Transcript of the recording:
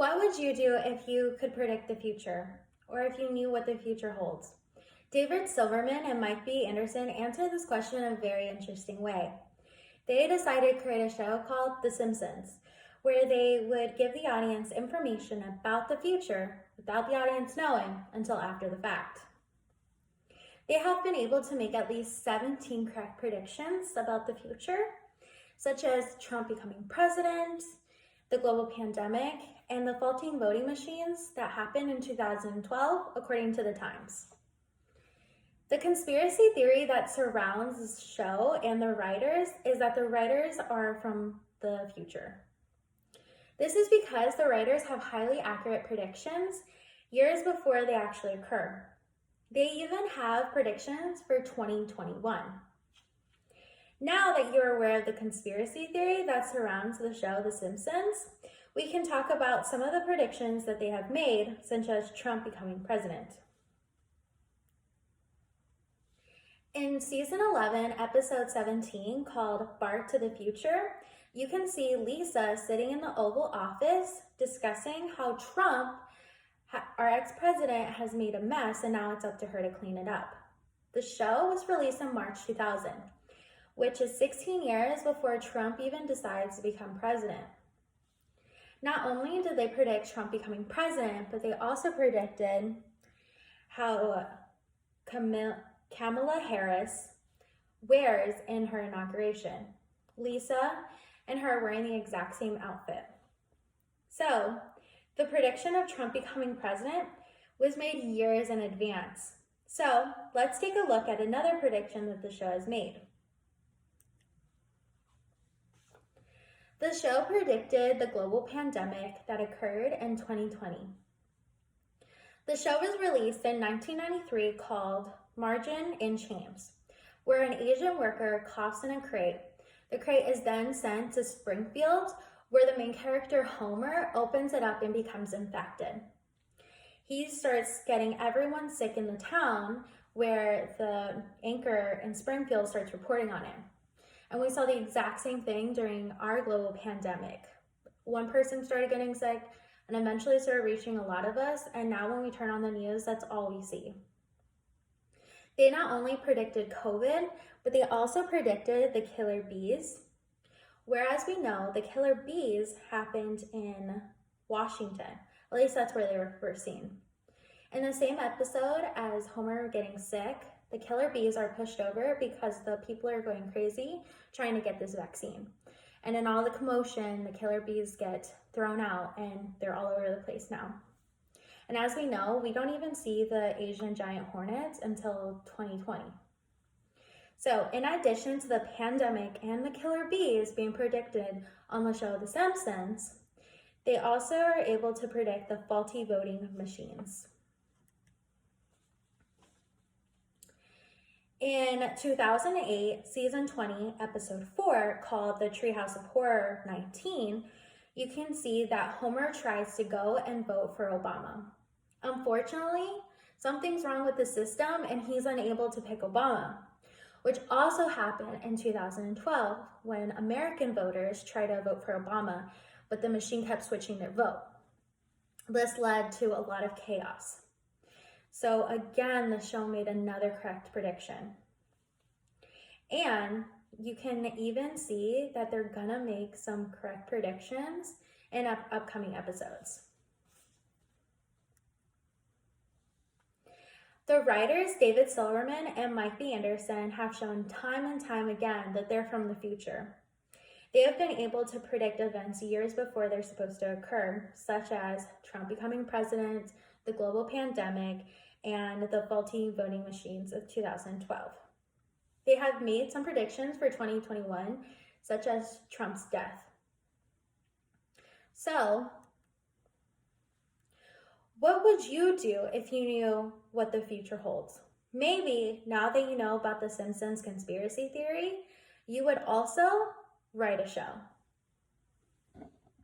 What would you do if you could predict the future, or if you knew what the future holds? David Silverman and Mike B. Anderson answered this question in a very interesting way. They decided to create a show called The Simpsons, where they would give the audience information about the future without the audience knowing until after the fact. They have been able to make at least 17 correct predictions about the future, such as Trump becoming president, the global pandemic, and the faulty voting machines that happened in 2012, according to the Times. The conspiracy theory that surrounds this show and the writers is that the writers are from the future. This is because the writers have highly accurate predictions years before they actually occur. They even have predictions for 2021. Now that you're aware of the conspiracy theory that surrounds the show The Simpsons, we can talk about some of the predictions that they have made, such as Trump becoming president. In season 11, episode 17, called Bart to the Future, you can see Lisa sitting in the Oval Office discussing how Trump, our ex-president, has made a mess and now it's up to her to clean it up. The show was released in March 2000, which is 16 years before Trump even decides to become president. Not only did they predict Trump becoming president, but they also predicted how Kamala Harris wears in her inauguration. Lisa and her are wearing the exact same outfit. So, the prediction of Trump becoming president was made years in advance. So, let's take a look at another prediction that the show has made. The show predicted the global pandemic that occurred in 2020. The show was released in 1993 called Margin in Chains, where an Asian worker coughs in a crate. The crate is then sent to Springfield, where the main character, Homer, opens it up and becomes infected. He starts getting everyone sick in the town, where the anchor in Springfield starts reporting on it. And we saw the exact same thing during our global pandemic. One person started getting sick and eventually started reaching a lot of us, and now when we turn on the news, that's all we see. They not only predicted COVID, but they also predicted the killer bees. Whereas we know the killer bees happened in Washington. At least that's where they were first seen. In the same episode as Homer getting sick, the killer bees are pushed over because the people are going crazy trying to get this vaccine. And in all the commotion, the killer bees get thrown out and they're all over the place now. And as we know, we don't even see the Asian giant hornets until 2020. So in addition to the pandemic and the killer bees being predicted on the show The Simpsons, they also are able to predict the faulty voting machines. In 2008, season 20, episode 4, called The Treehouse of Horror 19, you can see that Homer tries to go and vote for Obama. Unfortunately, something's wrong with the system and he's unable to pick Obama, which also happened in 2012 when American voters tried to vote for Obama, but the machine kept switching their vote. This led to a lot of chaos. So again, the show made another correct prediction. And you can even see that they're gonna make some correct predictions in upcoming episodes. The writers David Silverman and Mike B. Anderson have shown time and time again that they're from the future. They have been able to predict events years before they're supposed to occur, such as Trump becoming president, the global pandemic, and the faulty voting machines of 2012. They have made some predictions for 2021, such as Trump's death. So, what would you do if you knew what the future holds? Maybe now that you know about the Simpsons conspiracy theory, you would also write a show.